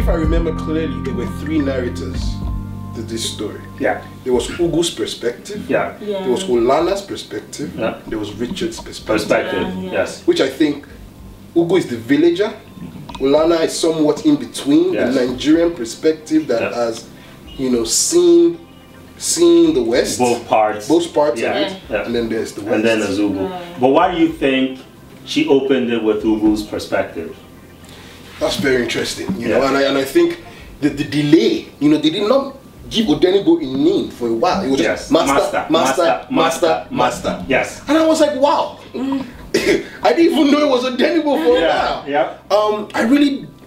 if I remember clearly, there were 3 narrators to this story. Yeah. There was Ugu's perspective. Yeah. There was Olana's perspective. Yeah. There was Richard's perspective. Yes. Which I think Ugu is the villager. Olana is somewhat in between, Yes. the Nigerian perspective that has, you know, seen the West. Both parts. Both parts Yeah. of it. Yeah. And then there's the West. And then there's Ugu. But why do you think she opened it with Ugu's perspective? That's very interesting, you know, and I think the delay, you know, they did not give Odenigo a name for a while. It was just master. Yes. And I was like, wow. I didn't even know it was Odenigo for a while. Yeah.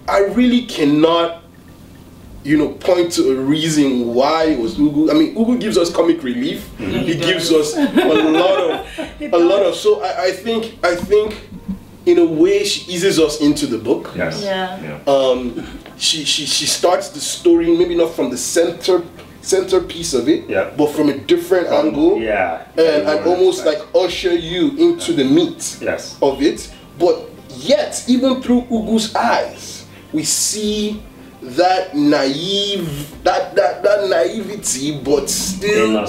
I really cannot, you know, point to a reason why it was Ugu. I mean, Ugu gives us comic relief. He gives us a lot of. So I think in a way she eases us into the book. Yes. Yeah. She starts the story maybe not from the centerpiece of it, but from a different angle. Yeah. And almost like usher you into the meat of it. But yet, even through Ugu's eyes, we see that naivety, but still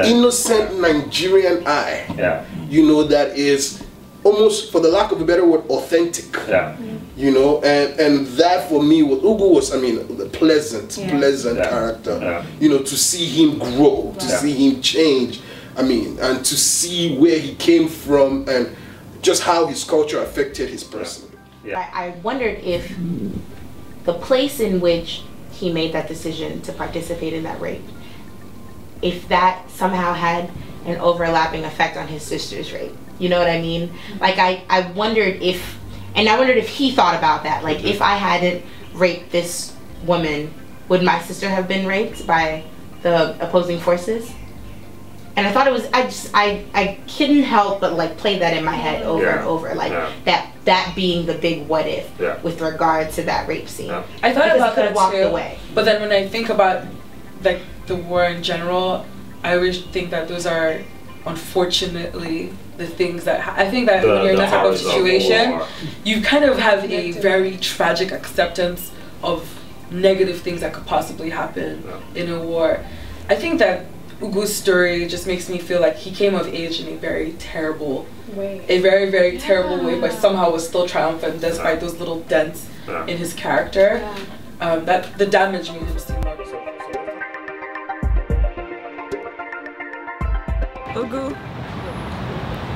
innocent Nigerian eye. Yeah. You know, that is almost, for the lack of a better word, authentic. Yeah. You know, and that for me, what Ugu was, I mean, a pleasant character. Yeah. You know, to see him grow, to see him change. I mean, and to see where he came from and just how his culture affected his person. Yeah. I wondered if the place in which he made that decision to participate in that rape, if that somehow had an overlapping effect on his sister's rape. You know what I mean? Like I wondered if, and I wondered if he thought about that. Like if I hadn't raped this woman, would my sister have been raped by the opposing forces? And I thought it was, I couldn't help but like play that in my head over and over, like that being the big what if with regard to that rape scene. I thought about that walked too, away. But then when I think about like the war in general, I always think that those are unfortunately the things that I think that when you're in that type of situation, you kind of have a very tragic acceptance of negative things that could possibly happen in a war. I think that Ugu's story just makes me feel like he came of age in a very terrible way. A very, very terrible way, but somehow was still triumphant despite those little dents in his character. That the damage made him seem more.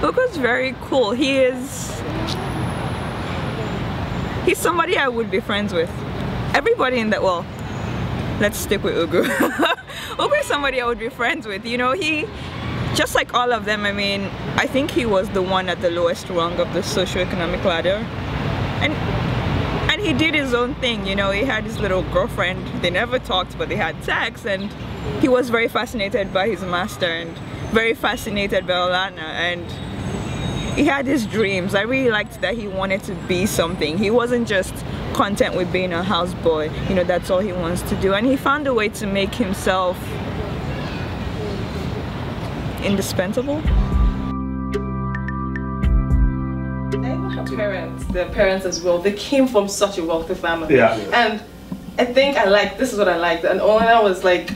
Ugu's very cool. He's somebody I would be friends with. Everybody in that, well, let's stick with Ugu. Ugu is somebody I would be friends with. You know, he, just like all of them, I mean, I think he was the one at the lowest rung of the socioeconomic ladder. And he did his own thing, you know, he had his little girlfriend. They never talked, but they had sex, and he was very fascinated by his master and very fascinated by Olana, and he had his dreams. I really liked that he wanted to be something. He wasn't just content with being a houseboy, you know, that's all he wants to do. And he found a way to make himself indispensable. Their parents as well, they came from such a wealthy family. And I think this is what I liked. And Olana was like,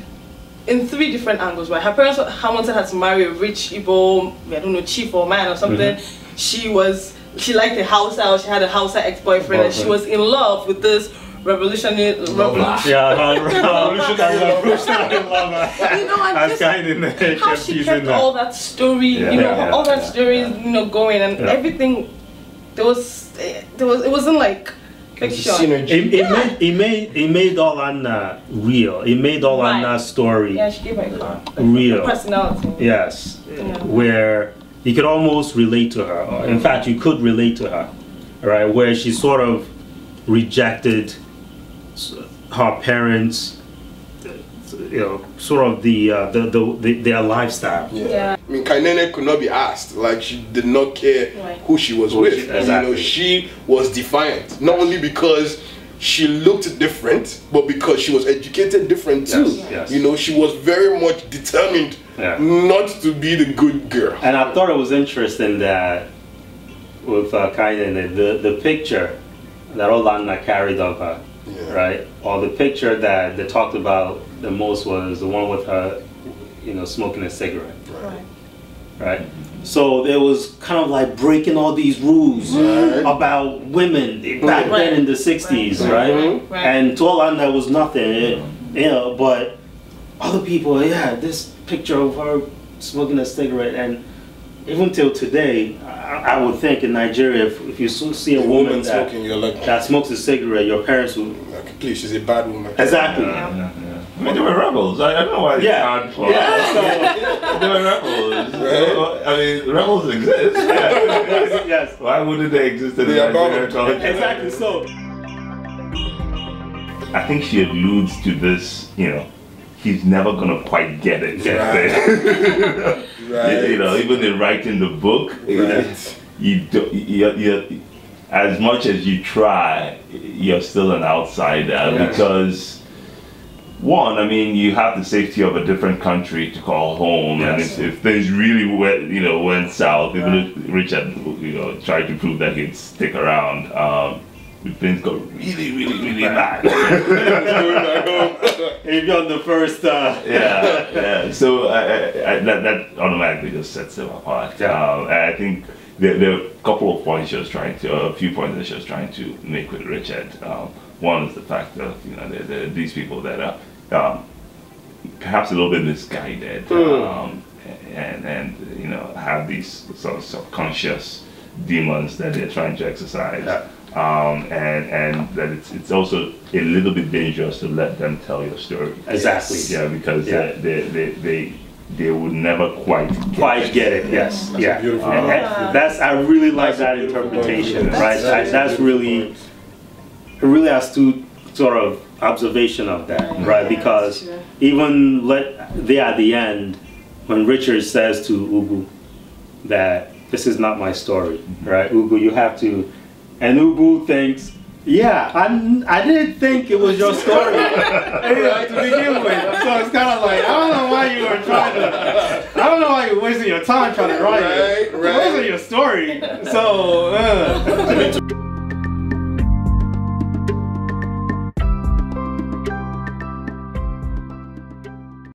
in 3 different angles, right? Her parents wanted her to marry a rich Igbo, I don't know, chief or man or something. She liked a Hausa, she had a Hausa ex-boyfriend, and she was in love with this revolutionary lover. Revolutionary lover. You know, and just how she kept all that story, you know, all that story, you know, going, and everything. It wasn't like fiction. It made Olana real. It made Olana's story she gave her real personality. Yes, where you could almost relate to her. In fact, you could relate to her, right? Where she sort of rejected her parents, you know, sort of their lifestyle. I mean, Kainene could not be asked. Like, she did not care who she was with. Exactly. You know, she was defiant. Not only because she looked different, but because she was educated different too. You know, she was very much determined not to be the good girl. And I thought it was interesting that with Kainene, the picture that Olana carried of her right? Or the picture that they talked about the most was the one with her, you know, smoking a cigarette. Right? So there was kind of like breaking all these rules about women back then in the 60s, right? And to all I know, was nothing, you know, but other people, this picture of her smoking a cigarette, and even till today, I would think in Nigeria, if you see a woman that smokes a cigarette, your parents would... Please, she's a bad woman. Exactly. I mean, they were rebels. I don't know why it's hard for they were rebels. Right? I mean, rebels exist. Yes. Why wouldn't they exist in the Nigerian culture? Exactly. So, I think she alludes to this, you know, he's never gonna quite get it. Right. You know, even in writing the book, you as much as you try, you're still an outsider because, one, I mean, you have the safety of a different country to call home, and if things really went south, even if Richard, you know, tried to prove that he'd stick around, if things got really bad. if you're on the first, so that automatically just sets them apart. I think there are a couple of points she was trying to, a few points that she was trying to make with Richard. One is the fact that, you know, there are these people that are perhaps a little bit misguided and you know, have these sort of subconscious demons that they're trying to exercise. And that it's also a little bit dangerous to let them tell your story. Exactly. Yeah, because they would never quite get it. Yes. That's beautiful. That's I really like that interpretation. Right. That's really astute sort of observation of that. Right. Because even there at the end, when Richard says to Ugu that this is not my story, right? Ugu, you have to. And Ugu thinks, I didn't think it was your story to begin with. So it's kind of like, I don't know why you were wasting your time trying to write it. It wasn't your story. So,